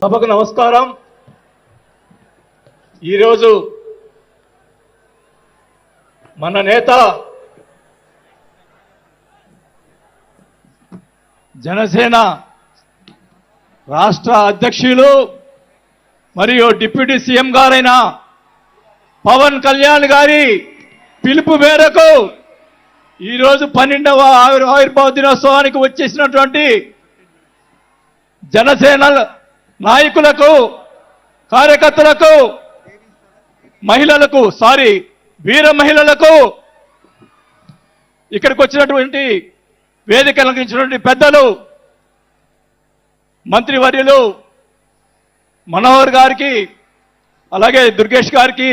సభకు నమస్కారం. ఈరోజు మన నేత జనసేన రాష్ట్ర అధ్యక్షులు మరియు డిప్యూటీ సీఎం గారైన పవన్ కళ్యాణ్ గారి పిలుపు మేరకు ఈరోజు 12వ ఆవిర్భావ దినోత్సవానికి వచ్చేసినటువంటి జనసేన నాయకులకు, కార్యకర్తలకు, మహిళలకు, వీర మహిళలకు, ఇక్కడికి వచ్చినటువంటి వేదిక అలంకరించినటువంటి పెద్దలు, మంత్రివర్యులు మనోహర్ గారికి, అలాగే దుర్గేష్ గారికి,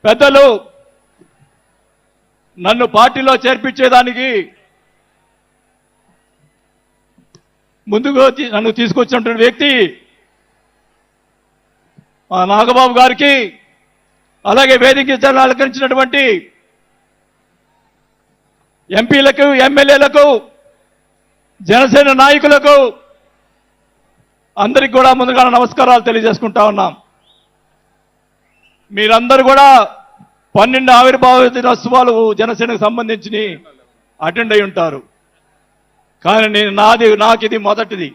పెద్దలు, నన్ను పార్టీలో చేర్పించేదానికి ముందుకు నన్ను తీసుకొచ్చినటువంటి వ్యక్తి నాగబాబు గారికి, అలాగే వేదిక అలంకరించినటువంటి ఎంపీలకు, ఎమ్మెల్యేలకు, జనసేన నాయకులకు అందరికి కూడా ముందుగా నమస్కారాలు తెలియజేసుకుంటా ఉన్నాం. మీరందరూ కూడా 12 ఆవిర్భావ దినోత్సవాలు జనసేనకు సంబంధించి అటెండ్ అయి ఉంటారు. కానీ నాకు ఇది మొదటిది.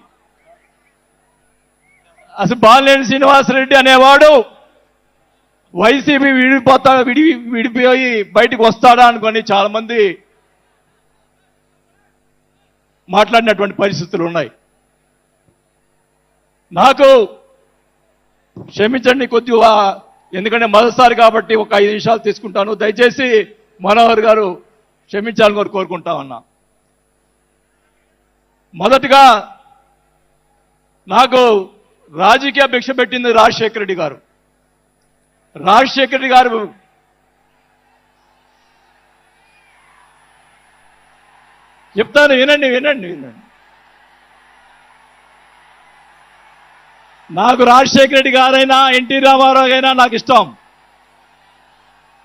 అసలు బాలినేని శ్రీనివాసరెడ్డి అనేవాడు వైసీపీ విడిపోయి బయటకు వస్తాడా అనుకొని చాలా మంది మాట్లాడినటువంటి పరిస్థితులు ఉన్నాయి. నాకు క్షమించండి కొద్దిగా, ఎందుకంటే మొదటిసారి కాబట్టి ఒక 5 నిమిషాలు తీసుకుంటాను. దయచేసి మనోహర్ గారు క్షమించాలని కోరుకుంటా ఉన్నా. మొదటిగా నాకు రాజకీయ భిక్ష పెట్టింది రాజశేఖర రెడ్డి గారు. రాజశేఖర రెడ్డి గారు చెప్తాను, వినండి. నాకు రాజశేఖర రెడ్డి గారైనా ఎన్టీ రామారావు అయినా నాకు ఇష్టం.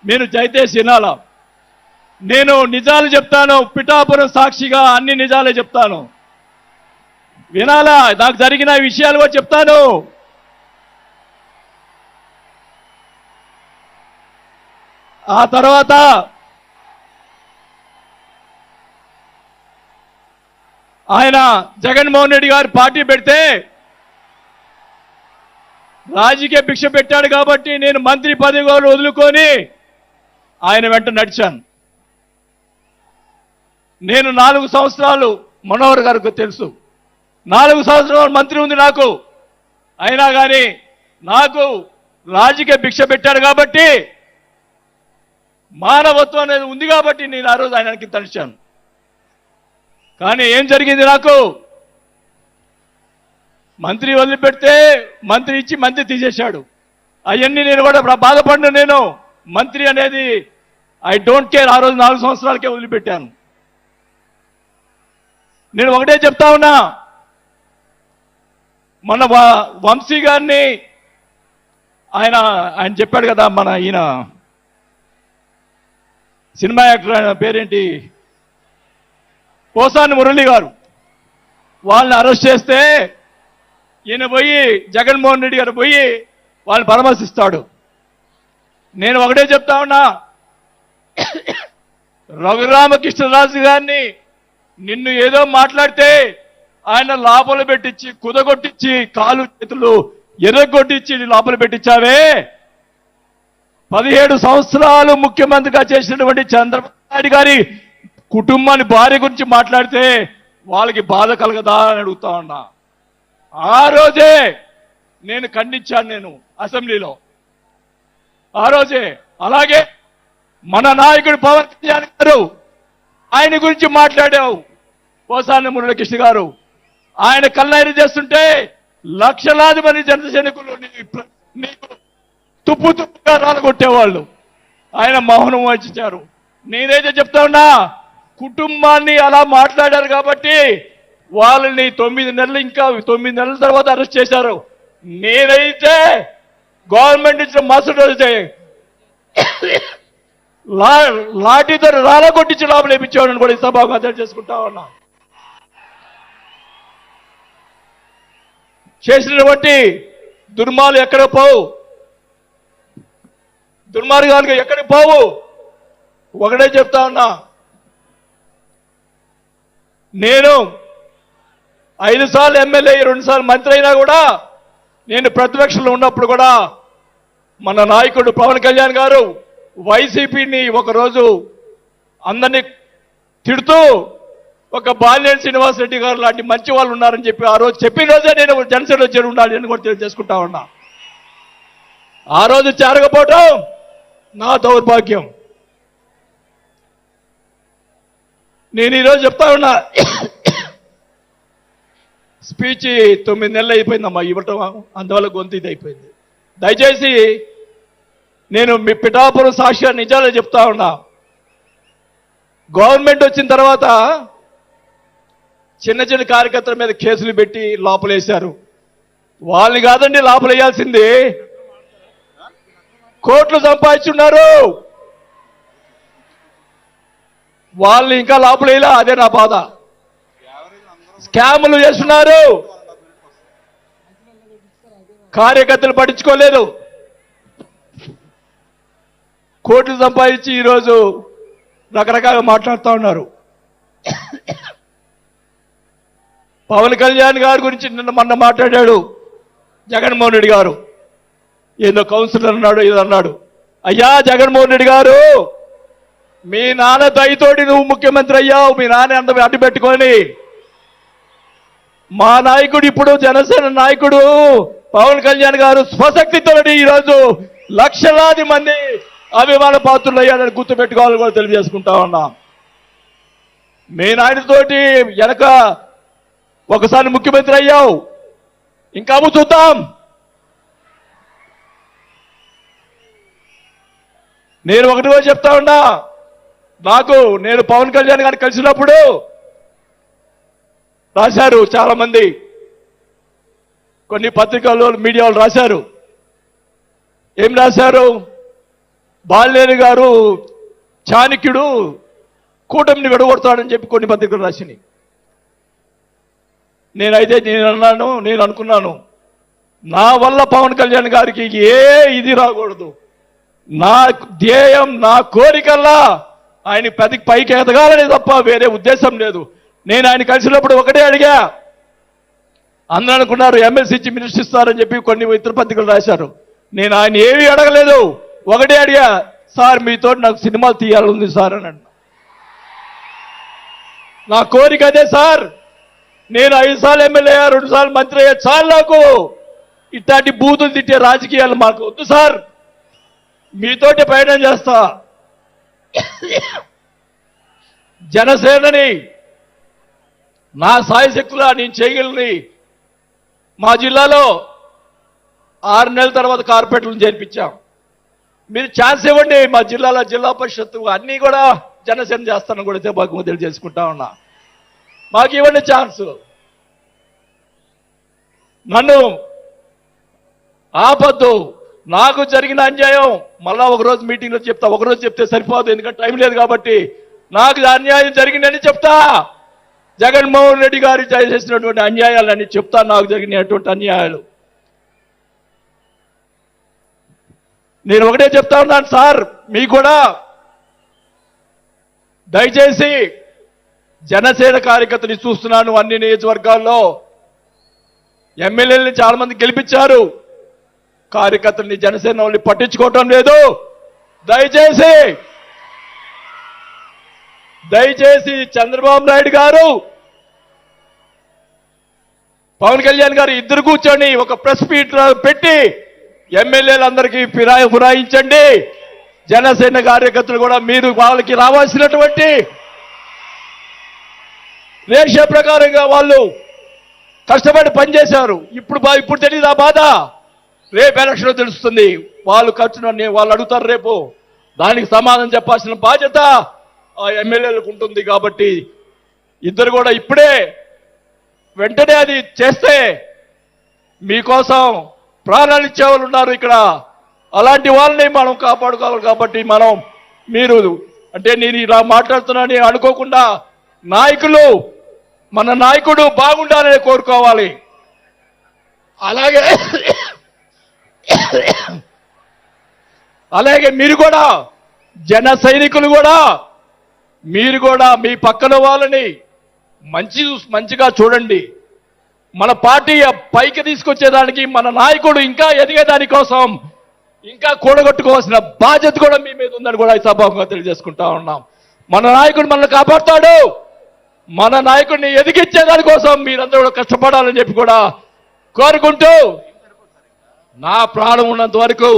మీరు దయచేసి వినాలా. నేను నిజాలు చెప్తాను, పిఠాపురం సాక్షిగా అన్ని నిజాలే చెప్తాను. వినాలా, నాకు జరిగిన విషయాలు కూడా చెప్తాను. ఆ తర్వాత ఆయన జగన్మోహన్ రెడ్డి గారు పార్టీ పెడితే రాజకీయ భిక్ష పెట్టాడు కాబట్టి నేను మంత్రి పదవి కూడా వదులుకొని ఆయన వెంట నడిచాను. నేను 4 సంవత్సరాలు, మనోహర్ గారికి తెలుసు, 4 సంవత్సరాలు మంత్రి ఉంది నాకు. అయినా కానీ నాకు రాజకీయ భిక్ష పెట్టాడు కాబట్టి, మానవత్వం అనేది ఉంది కాబట్టి నేను ఆ రోజు ఆయనకి తడిచాను. కానీ ఏం జరిగింది, నాకు మంత్రి వదిలిపెడితే మంత్రి ఇచ్చి మంత్రి తీసేశాడు. అవన్నీ నేను కూడా బాధపడిన, నేను మంత్రి అనేది ఐ డోంట్ కేర్. ఆ రోజు 4 సంవత్సరాలకే వదిలిపెట్టాను. నేను ఒకటే చెప్తా ఉన్నా, మన వంశీ గారిని ఆయన చెప్పాడు కదా, మన ఈయన సినిమా యాక్టర్, ఆయన పేరేంటి, పోసాని మురళి గారు, వాళ్ళని అరెస్ట్ చేస్తే ఈయన పోయి జగన్మోహన్ రెడ్డి గారు పోయి వాళ్ళని పరామర్శిస్తాడు. నేను ఒకటే చెప్తా ఉన్నా, రఘురామకృష్ణరాజు గారిని నిన్ను ఏదో మాట్లాడితే ఆయన లోపల పెట్టించి, కుదగొట్టించి, కాలు చేతులు ఎర్రగొట్టించి లోపల పెట్టించావే. 17 సంవత్సరాలు ముఖ్యమంత్రిగా చేసినటువంటి చంద్రబాబు నాయుడు గారి కుటుంబాన్ని, భార్య గురించి మాట్లాడితే వాళ్ళకి బాధ కలగదా అని అడుగుతా ఉన్నా. ఆ రోజే నేను ఖండించాను, నేను అసెంబ్లీలో ఆ రోజే. అలాగే మన నాయకుడు పవన్ కళ్యాణ్ గారు, ఆయన గురించి మాట్లాడావు, పోసాని మురళీకృష్ణ గారు. ఆయన కళ్ళైన చేస్తుంటే లక్షలాది మంది జనసైనికులు నీకు తుప్పుగా రాలగొట్టేవాళ్ళు. ఆయన మౌనం వహించారు. నేనైతే చెప్తా ఉన్నా, కుటుంబాన్ని అలా మాట్లాడారు కాబట్టి వాళ్ళని 9 నెలలు, ఇంకా 9 నెలల తర్వాత అరెస్ట్ చేశారు. నేనైతే గవర్నమెంట్ ఇచ్చిన మరుసటి రోజే లాఠీతో రాలగొట్టించి లోపల వేయించేవాడిని కూడా ఈ సభకు అధ్యయనం చేసుకుంటా ఉన్నా. చేసినటువంటి దుర్మార్గాలు ఎక్కడ పోవు, దుర్మార్గాలు ఎక్కడికి పోవు. ఒకటే చెప్తా ఉన్నా, నేను 5 సార్లు ఎమ్మెల్యే 2 సార్లు మంత్రి అయినా కూడా, నేను ప్రతిపక్షంలో ఉన్నప్పుడు కూడా మన నాయకుడు పవన్ కళ్యాణ్ గారు వైసీపీని ఒకరోజు అందరినీ తిడుతూ ఒక బాలినేని శ్రీనివాసరెడ్డి గారు లాంటి మంచి వాళ్ళు ఉన్నారని చెప్పి ఆ రోజు చెప్పిన రోజే నేను జనసేనలో చేరి ఉండాలి అని కూడా తెలియజేసుకుంటా ఉన్నా. ఆ రోజు చేరకపోవటం నా దౌర్భాగ్యం. నేను ఈరోజు చెప్తా ఉన్నా, స్పీచ్ 9 నెలలు అయిపోయిందమ్మా ఇవ్వటం, అందువల్ల గొంతు ఇది అయిపోయింది. దయచేసి నేను మీ పిఠాపురం సాక్షి నిజాలే చెప్తా ఉన్నా. గవర్నమెంట్ వచ్చిన తర్వాత చిన్న చిన్న కార్యకర్తల మీద కేసులు పెట్టి లోపలేశారు. వాళ్ళని కాదండి లోపలేయాల్సింది, కోట్లు సంపాదించున్నారు, వాళ్ళని ఇంకా లోపలేలా. అదే నా బాధ. స్కాములు చేస్తున్నారు, కార్యకర్తలు పట్టించుకోలేదు, కోట్లు సంపాదించి ఈరోజు రకరకాలుగా మాట్లాడుతూ ఉన్నారు. పవన్ కళ్యాణ్ గారి గురించి మొన్న మాట్లాడాడు జగన్మోహన్ రెడ్డి గారు, ఏదో కౌన్సిలర్ అన్నాడు, ఏదో అన్నాడు. అయ్యా జగన్మోహన్ రెడ్డి గారు, మీ నాన్న దయతోటి నువ్వు ముఖ్యమంత్రి అయ్యావు, మీ నాన్న అంత అడ్డు పెట్టుకొని. మా నాయకుడు ఇప్పుడు జనసేన నాయకుడు పవన్ కళ్యాణ్ గారు స్వశక్తితో ఈరోజు లక్షలాది మంది అభిమాన పాత్రులు అయ్యాడని గుర్తుపెట్టుకోవాలని కూడా తెలియజేసుకుంటా ఉన్నా. మీ నాయనతోటి వెనక ఒకసారి ముఖ్యమంత్రి అయ్యావు, ఇంకా చూద్దాం. నేను ఒకటి కూడా చెప్తా ఉన్నా, నేను పవన్ కళ్యాణ్ గారిని కలిసినప్పుడు రాశారు చాలా మంది, కొన్ని పత్రికల్లో మీడియా వాళ్ళు రాశారు. ఏం రాశారు? బాలినేని గారు చాణక్యుడు, కూటమిని విడగొడతాడని చెప్పి కొన్ని పత్రికలు రాసినాయి. నేను అనుకున్నాను, నా వల్ల పవన్ కళ్యాణ్ గారికి ఏ ఇది రాకూడదు. నా ధ్యేయం, నా కోరికల్లా ఆయన పైకి ఎదగాలనే తప్ప వేరే ఉద్దేశం లేదు. నేను ఆయన కలిసినప్పుడు ఒకటే అడిగా, అందరూ అనుకున్నారు ఎమ్మెల్సీ ఇచ్చి మినిస్టర్ ఇస్తారని చెప్పి కొన్ని ఇతర పత్రికలు రాశారు. నేను ఆయన ఏమీ అడగలేదు, ఒకటే అడిగా, సార్ మీతో నాకు సినిమాలు తీయాలని సార్ అని అన్నా. నా కోరిక అదే సార్. నేను 5 సార్లు ఎమ్మెల్యే 2 సార్లు మంత్రి అయ్యా చాలు, నాకు ఇట్లాంటి బూతులు తిట్టే రాజకీయాలు మాకు వద్దు సార్, మీతోటి ప్రయాణం చేస్తా. జనసేనని నా సాయశక్తులా నేను చేయగలని మా జిల్లాలో 6 నెలల తర్వాత కార్పొరేట్లను చేర్పించాం. మీరు ఛాన్స్ ఇవ్వండి, మా జిల్లాలో జిల్లా పరిషత్తు అన్నీ కూడా జనసేన చేస్తానని కూడా మాకు తెలియజేసుకుంటా ఉన్నా. మాకు ఇవ్వండి ఛాన్స్. నన్ను ఆపద్దు. నాకు జరిగిన అన్యాయం మళ్ళా ఒకరోజు మీటింగ్లో చెప్తా. ఒకరోజు చెప్తే సరిపోదు, ఎందుకంటే టైం లేదు కాబట్టి. నాకు అన్యాయం జరిగిందని చెప్తా. జగన్మోహన్ రెడ్డి గారు చేసినటువంటి అన్యాయాలని చెప్తా, నాకు జరిగినటువంటి అన్యాయాలు. నేను ఒకటే చెప్తా ఉన్నాను సార్, మీకు కూడా దయచేసి జనసేన కార్యకర్తని చూస్తున్నాను. అన్ని నియోజకవర్గాల్లో ఎమ్మెల్యేలని చాలా మంది గెలిపించారు, కార్యకర్తల్ని జనసేన వాళ్ళని పట్టించుకోవటం లేదు. దయచేసి చంద్రబాబు నాయుడు గారు, పవన్ కళ్యాణ్ గారు ఇద్దరు కూర్చొని ఒక ప్రెస్ మీట్ పెట్టి ఎమ్మెల్యేలందరికీ ఫిరాయించండి. జనసేన కార్యకర్తలు కూడా మీరు వాళ్ళకి రావాల్సినటువంటి రేషియో ప్రకారంగా వాళ్ళు కష్టపడి పనిచేశారు. ఇప్పుడు తెలియదు ఆ బాధ, రేపు ఎలక్షన్లో తెలుస్తుంది. వాళ్ళు ఖర్చుని వాళ్ళు అడుగుతారు రేపు, దానికి సమాధానం చెప్పాల్సిన బాధ్యత ఆ ఎమ్మెల్యేలకు ఉంటుంది. కాబట్టి ఇద్దరు కూడా ఇప్పుడే వెంటనే అది చేస్తే మీకోసం ప్రాణాలు ఇచ్చేవాళ్ళు ఉన్నారు ఇక్కడ. అలాంటి వాళ్ళని మనం కాపాడుకోవాలి. కాబట్టి మీరు అంటే నేను ఇలా మాట్లాడుతున్నానని అనుకోకుండా మన నాయకుడు బాగుండాలని కోరుకోవాలి. అలాగే అలాగే మీరు కూడా జన సైనికులు కూడా మీరు కూడా మీ పక్కన వాళ్ళని మంచిగా చూడండి. మన పార్టీ పైకి తీసుకొచ్చేదానికి మన నాయకుడు ఇంకా ఎదిగేదాని కోసం ఇంకా కూడగొట్టుకోవాల్సిన బాధ్యత కూడా మీ మీద ఉందని కూడా ఈ సభాముఖంగా తెలియజేసుకుంటా ఉన్నాం. మన నాయకుడు మనల్ని కాపాడుతాడు. మన నాయకుడిని ఎదిగించేదాని కోసం మీరందరూ కూడా కష్టపడాలని చెప్పి కూడా కోరుకుంటూ నా ప్రాణం ఉన్నంత వరకు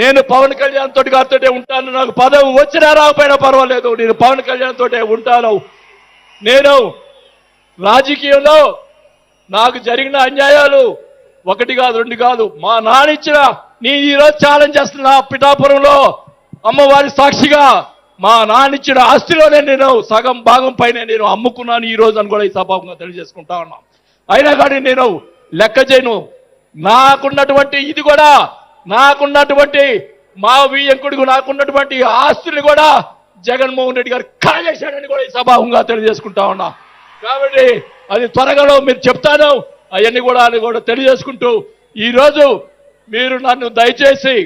నేను పవన్ కళ్యాణ్ తోటి గారితో ఉంటాను. నాకు పదవి వచ్చినా రాకపోయినా పర్వాలేదు, నేను పవన్ కళ్యాణ్ తోటే ఉంటాను. నేను రాజకీయంలో నాకు జరిగిన అన్యాయాలు ఒకటి కాదు రెండు కాదు, మా నానిచ్చిన నీ ఈరోజు ఛాలెంజ్ చేస్తున్నా పిఠాపురంలో అమ్మవారి సాక్షిగా మా నానిచ్చిన ఆస్తిలోనే నేను సగం భాగం పైన నేను అమ్ముకున్నాను ఈ రోజు అని కూడా ఈ సభాముఖంగా తెలియజేసుకుంటా ఉన్నాం. అయినా కానీ నేను లెక్క చేయను. నాకున్నటువంటి ఇది కూడా నాకున్నటువంటి మా వియ్యంకుడికి నాకున్నటువంటి ఆస్తులు కూడా జగన్మోహన్ రెడ్డి గారు కాజేశాడని కూడా ఈ సభాముఖంగా తెలియజేసుకుంటా ఉన్నా. కాబట్టి అది త్వరగా మీరు చెప్తాను అవన్నీ కూడా తెలియజేసుకుంటూ ఈరోజు మీరు నన్ను దయచేసి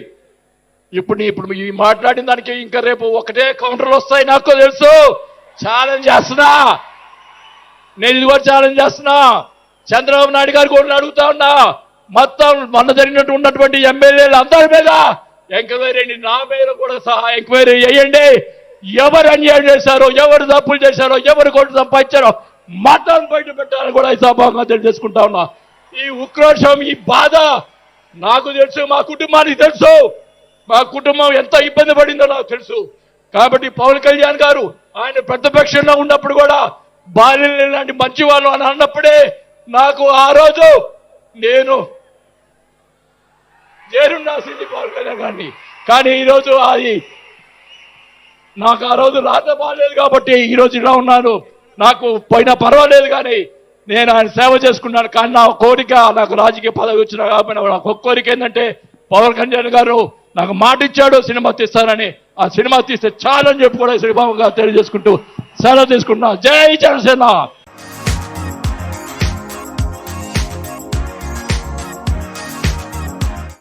ఇప్పుడు ఈ మాట్లాడిన దానికి ఇంకా రేపు ఒకటే కౌంటర్లు వస్తాయి నాకు తెలుసు. ఛాలెంజ్ చేస్తున్నా, నేను ఇది కూడా ఛాలెంజ్ చేస్తున్నా. చంద్రబాబు నాయుడు గారు కూడా అడుగుతా ఉన్నా, మొత్తం మొన్న జరిగినట్టు ఉన్నటువంటి ఎమ్మెల్యేలు అందరి మీద ఎంక్వైరీ, నా మీద కూడా సహా ఎంక్వైరీ చేయండి. ఎవరు అన్యాయం చేశారో, ఎవరు తప్పులు చేశారో, ఎవరు కోట్లు సంపాదించారో మొత్తం బయట పెట్టాలని కూడా ఈ సభాముఖంగా తెలియజేసుకుంటా ఉన్నా. ఈ ఉక్రోషం, ఈ బాధ నాకు తెలుసు, మా కుటుంబానికి తెలుసు. మా కుటుంబం ఎంత ఇబ్బంది పడిందో నాకు తెలుసు. కాబట్టి పవన్ కళ్యాణ్ గారు ఆయన ప్రతిపక్షంలో ఉన్నప్పుడు కూడా బాల్యం లాంటి మంచి వాళ్ళు అని అన్నప్పుడే నాకు ఆ రోజు నేను చేరున్నాల్సింది పవన్ కళ్యాణ్ గారిని. కానీ ఈరోజు అది నాకు ఆ రోజు రాత బాగాలేదు కాబట్టి ఈరోజు ఇలా ఉన్నాను. నాకు పోయినా పర్వాలేదు కానీ నేను ఆయన సేవ చేసుకున్నాను. కానీ నా కోరిక, నాకు రాజకీయ పదవి వచ్చినా కాబట్టి నాకు ఒక కోరిక ఏంటంటే పవన్ కళ్యాణ్ గారు నాకు మాట ఇచ్చాడు సినిమా తీస్తానని. ఆ సినిమా తీస్తే చాలని చెప్పి కూడా శ్రీబాబుగా తెలియజేసుకుంటూ సెలవు తీసుకుంటున్నా. జై జనసేన.